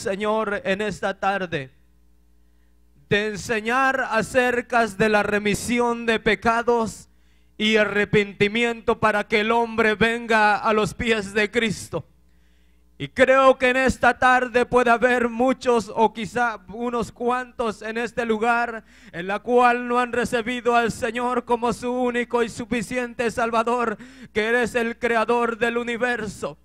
Señor, en esta tarde, de enseñar acerca de la remisión de pecados y arrepentimiento para que el hombre venga a los pies de Cristo. Y creo que en esta tarde puede haber muchos o quizá unos cuantos en este lugar en la cual no han recibido al Señor como su único y suficiente Salvador, que eres el creador del universo.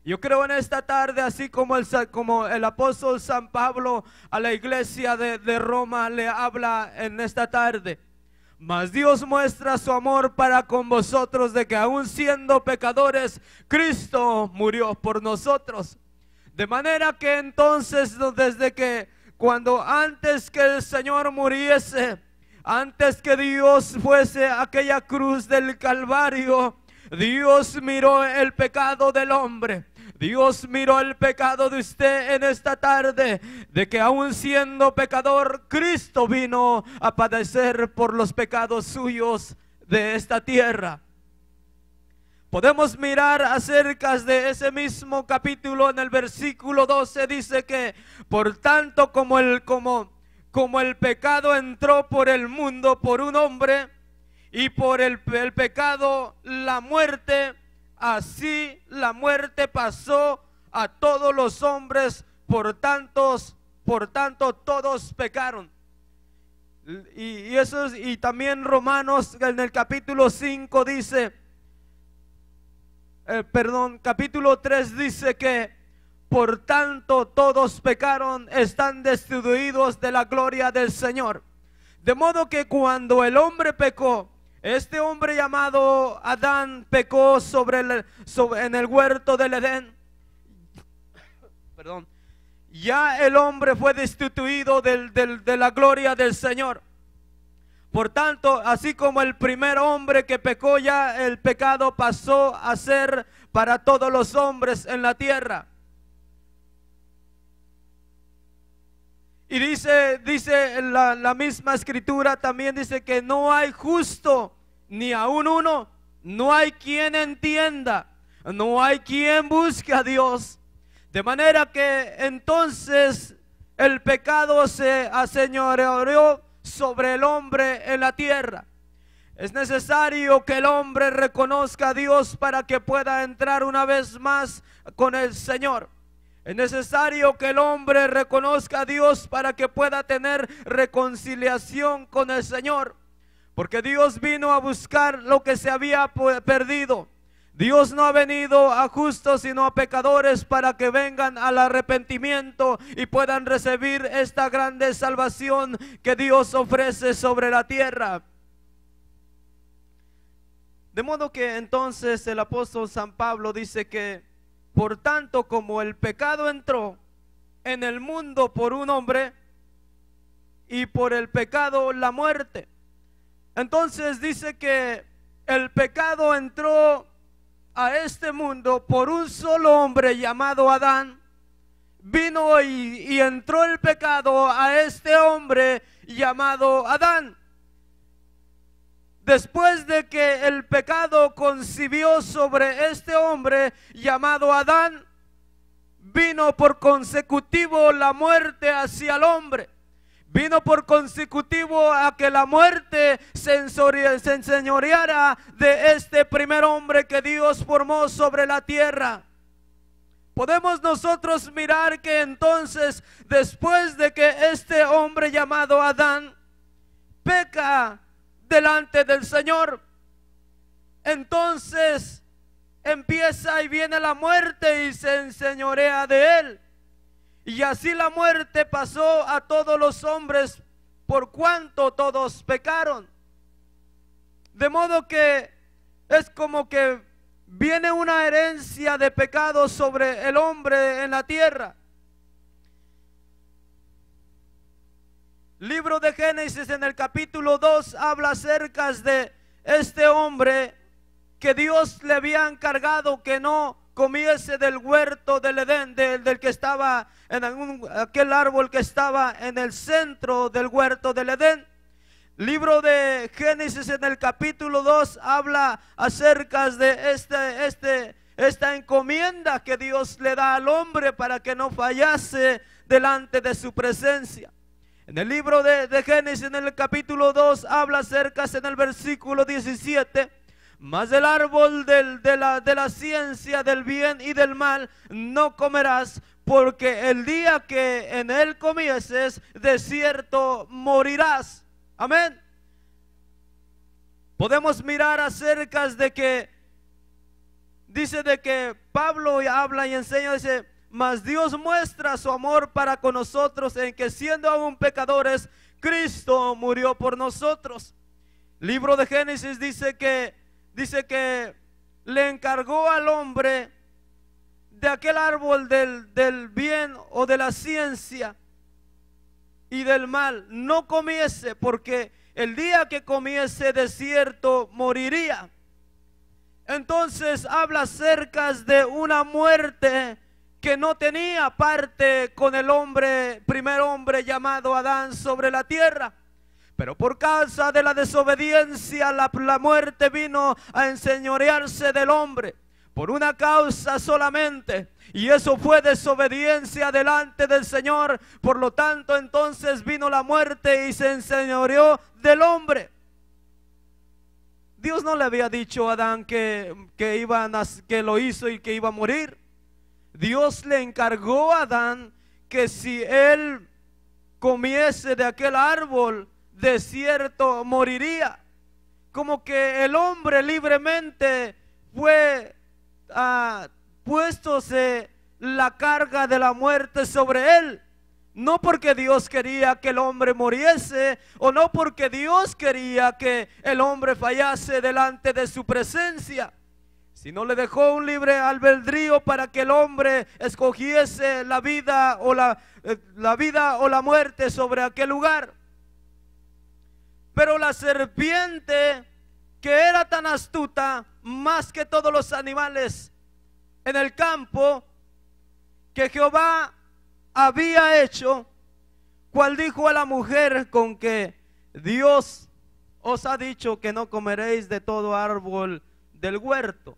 Yo creo en esta tarde, así como el apóstol San Pablo a la iglesia de Roma le habla en esta tarde. Mas Dios muestra su amor para con vosotros, de que aun siendo pecadores, Cristo murió por nosotros. De manera que entonces, desde que antes que el Señor muriese, antes que Dios fuese a aquella cruz del Calvario, Dios miró el pecado del hombre. Dios miró el pecado de usted en esta tarde, de que aún siendo pecador, Cristo vino a padecer por los pecados suyos de esta tierra. Podemos mirar acerca de ese mismo capítulo en el versículo 12, dice que por tanto como el pecado entró por el mundo por un hombre, y por el pecado la muerte, así la muerte pasó a todos los hombres, por tanto todos pecaron. Y también Romanos en el capítulo 5 dice, capítulo 3 dice que por tanto todos pecaron, están destituidos de la gloria del Señor. De modo que cuando el hombre pecó, este hombre llamado Adán pecó en el huerto del Edén. Ya el hombre fue destituido de la gloria del Señor. Por tanto, así como el primer hombre que pecó, ya el pecado pasó a ser para todos los hombres en la tierra. Y dice la misma escritura, también dice que no hay justo, ni aun uno, no hay quien entienda, no hay quien busque a Dios. De manera que entonces el pecado se aseñoreó sobre el hombre en la tierra. Es necesario que el hombre reconozca a Dios para que pueda entrar una vez más con el Señor. Es necesario que el hombre reconozca a Dios para que pueda tener reconciliación con el Señor. Porque Dios vino a buscar lo que se había perdido. Dios no ha venido a justos sino a pecadores, para que vengan al arrepentimiento y puedan recibir esta grande salvación que Dios ofrece sobre la tierra. De modo que entonces el apóstol San Pablo dice que por tanto como el pecado entró en el mundo por un hombre, y por el pecado la muerte. Entonces dice que el pecado entró a este mundo por un solo hombre llamado Adán. Vino y entró el pecado a este hombre llamado Adán. Después de que el pecado concibió sobre este hombre llamado Adán, vino por consecutivo la muerte hacia el hombre. Vino por consecutivo a que la muerte se enseñoreara de este primer hombre que Dios formó sobre la tierra. Podemos nosotros mirar que entonces, después de que este hombre llamado Adán peca delante del Señor, entonces empieza y viene la muerte y se enseñorea de él. Y así la muerte pasó a todos los hombres, por cuanto todos pecaron. De modo que es como que viene una herencia de pecado sobre el hombre en la tierra. Libro de Génesis en el capítulo 2 habla acerca de este hombre que Dios le había encargado que no comiese del huerto del Edén, del que estaba en aquel árbol que estaba en el centro del huerto del Edén. Libro de Génesis en el capítulo 2 habla acerca de esta encomienda que Dios le da al hombre para que no fallase delante de su presencia. En el libro de Génesis, en el capítulo 2, habla acerca, en el versículo 17, mas del árbol de la ciencia del bien y del mal no comerás, porque el día que en él comieses, de cierto morirás. Amén. Podemos mirar acerca de que, dice de que Pablo habla y enseña, dice, mas Dios muestra su amor para con nosotros en que siendo aún pecadores, Cristo murió por nosotros. Libro de Génesis dice que le encargó al hombre de aquel árbol del bien o de la ciencia y del mal no comiese, porque el día que comiese de cierto moriría. Entonces habla acerca de una muerte que no tenía parte con el hombre, primer hombre llamado Adán sobre la tierra. Pero por causa de la desobediencia, la muerte vino a enseñorearse del hombre. Por una causa solamente, y eso fue desobediencia delante del Señor. Por lo tanto, entonces vino la muerte y se enseñoreó del hombre. Dios no le había dicho a Adán que lo hizo y que iba a morir. Dios le encargó a Adán que si él comiese de aquel árbol, de cierto moriría. Como que el hombre libremente fue puestose la carga de la muerte sobre él. No porque Dios quería que el hombre muriese, o no porque Dios quería que el hombre fallase delante de su presencia, sino le dejó un libre albedrío para que el hombre escogiese la vida o la vida o la muerte sobre aquel lugar. Pero la serpiente, que era tan astuta más que todos los animales en el campo que Jehová había hecho, cual dijo a la mujer, con que Dios os ha dicho que no comeréis de todo árbol del huerto.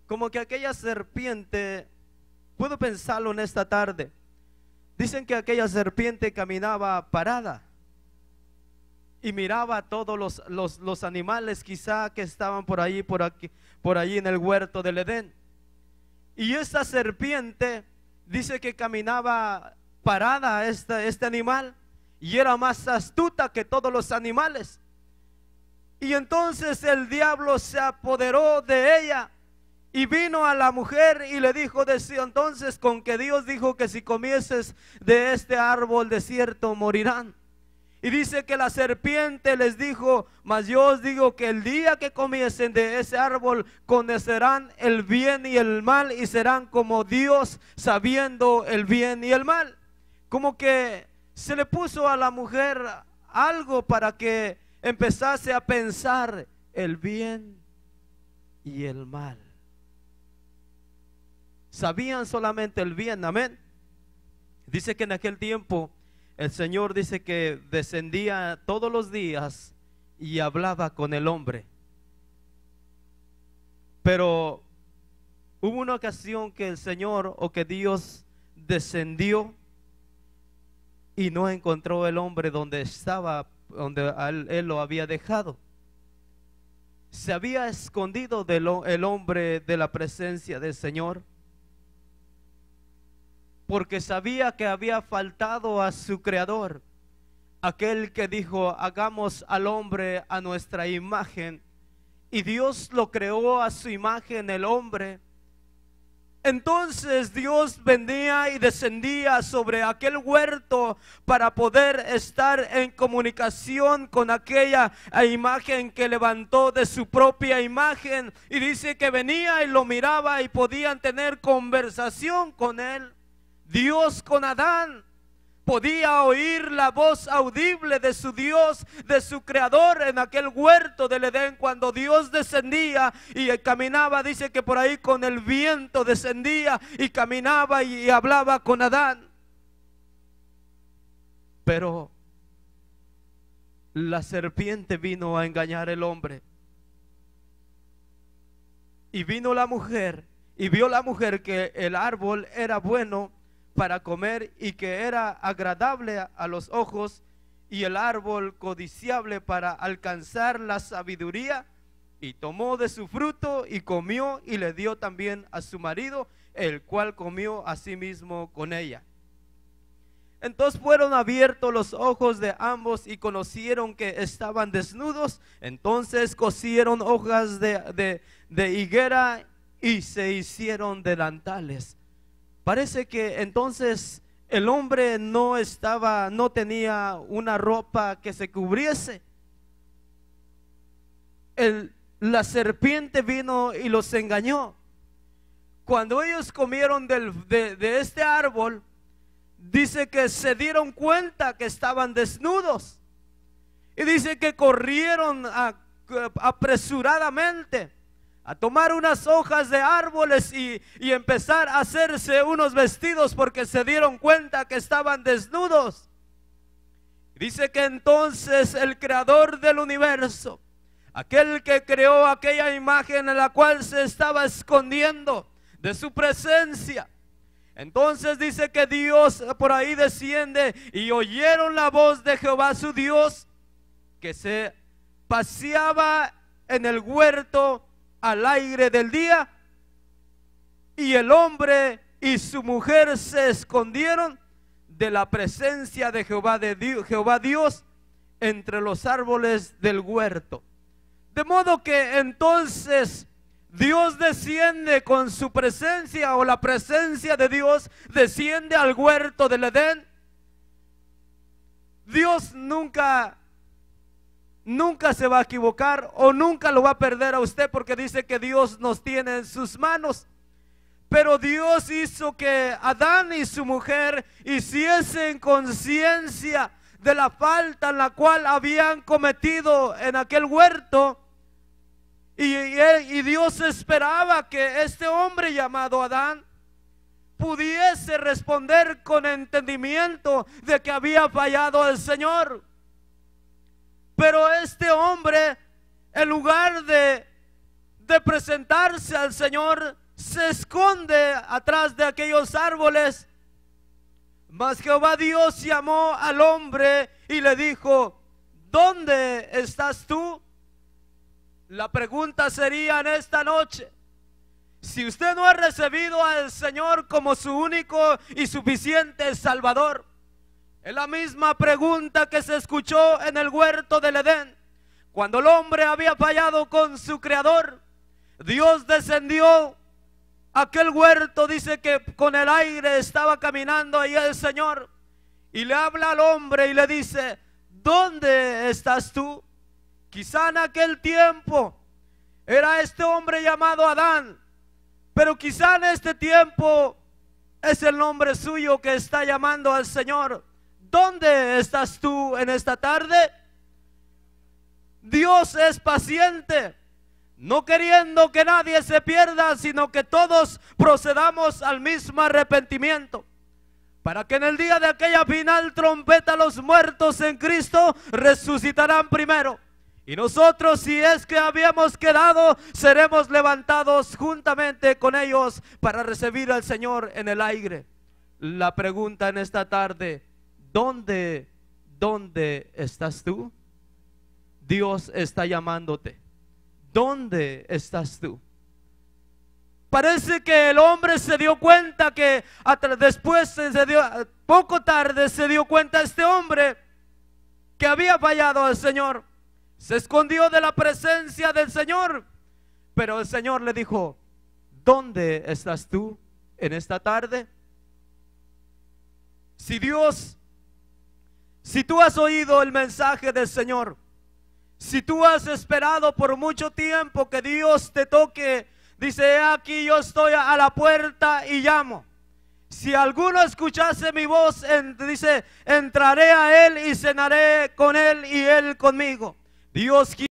Como que aquella serpiente, puedo pensarlo en esta tarde, dicen que aquella serpiente caminaba parada y miraba a todos los animales quizá que estaban por allí en el huerto del Edén. Y esta serpiente dice que caminaba parada este animal, y era más astuta que todos los animales. Y entonces el diablo se apoderó de ella y vino a la mujer y le dijo, entonces, con que Dios dijo que si comieses de este árbol de cierto morirán. Y dice que la serpiente les dijo, mas yo os digo que el día que comiesen de ese árbol, conocerán el bien y el mal, y serán como Dios, sabiendo el bien y el mal. Como que se le puso a la mujer algo para que empezase a pensar el bien y el mal. Sabían solamente el bien, amén. Dice que en aquel tiempo el Señor dice que descendía todos los días y hablaba con el hombre. Pero hubo una ocasión que el Señor, o que Dios descendió y no encontró el hombre donde estaba, donde él lo había dejado. Se había escondido el hombre de la presencia del Señor, porque sabía que había faltado a su creador, aquel que dijo, hagamos al hombre a nuestra imagen, y Dios lo creó a su imagen, el hombre. Entonces Dios venía y descendía sobre aquel huerto para poder estar en comunicación con aquella imagen que levantó de su propia imagen, y dice que venía y lo miraba y podían tener conversación con él. Dios con Adán podía oír la voz audible de su Dios, de su creador, en aquel huerto del Edén, cuando Dios descendía y caminaba. Dice que por ahí con el viento descendía y caminaba y hablaba con Adán. Pero la serpiente vino a engañar al hombre, y vino la mujer Y vio la mujer que el árbol era bueno para comer y que era agradable a los ojos, y el árbol codiciable para alcanzar la sabiduría, y tomó de su fruto y comió, y le dio también a su marido, el cual comió asimismo con ella. Entonces fueron abiertos los ojos de ambos y conocieron que estaban desnudos. Entonces cosieron hojas de higuera y se hicieron delantales. Parece que entonces el hombre no tenía una ropa que se cubriese. La serpiente vino y los engañó. Cuando ellos comieron de este árbol, dice que se dieron cuenta que estaban desnudos. Y dice que corrieron apresuradamente a tomar unas hojas de árboles y empezar a hacerse unos vestidos, porque se dieron cuenta que estaban desnudos. Dice que entonces el creador del universo, aquel que creó aquella imagen en la cual se estaba escondiendo de su presencia, entonces dice que Dios por ahí desciende y oyeron la voz de Jehová su Dios, que se paseaba en el huerto al aire del día, y el hombre y su mujer se escondieron de la presencia de Jehová Dios entre los árboles del huerto. De modo que entonces Dios desciende con su presencia, o la presencia de Dios desciende al huerto del Edén. Dios nunca se va a equivocar, o nunca lo va a perder a usted, porque dice que Dios nos tiene en sus manos. Pero Dios hizo que Adán y su mujer hiciesen conciencia de la falta en la cual habían cometido en aquel huerto. Y Dios esperaba que este hombre llamado Adán pudiese responder con entendimiento de que había fallado el Señor. Pero este hombre, en lugar de presentarse al Señor, se esconde atrás de aquellos árboles. Mas Jehová Dios llamó al hombre y le dijo: ¿dónde estás tú? La pregunta sería en esta noche: si usted no ha recibido al Señor como su único y suficiente Salvador, es la misma pregunta que se escuchó en el huerto del Edén, cuando el hombre había fallado con su Creador. Dios descendió a aquel huerto, dice que con el aire estaba caminando ahí el Señor, y le habla al hombre y le dice: ¿dónde estás tú? Quizá en aquel tiempo era este hombre llamado Adán, pero quizá en este tiempo es el nombre suyo que está llamando al Señor. ¿Dónde estás tú en esta tarde? Dios es paciente, no queriendo que nadie se pierda, sino que todos procedamos al mismo arrepentimiento, para que en el día de aquella final trompeta los muertos en Cristo resucitarán primero. Y nosotros, si es que habíamos quedado, seremos levantados juntamente con ellos para recibir al Señor en el aire. La pregunta en esta tarde: ¿dónde estás tú? Dios está llamándote. ¿Dónde estás tú? Parece que el hombre se dio cuenta que después poco tarde se dio cuenta este hombre que había fallado al Señor. Se escondió de la presencia del Señor, pero el Señor le dijo: ¿dónde estás tú en esta tarde? Si tú has oído el mensaje del Señor, si tú has esperado por mucho tiempo que Dios te toque, dice: aquí yo estoy a la puerta y llamo. Si alguno escuchase mi voz, dice: entraré a él y cenaré con él y él conmigo. Dios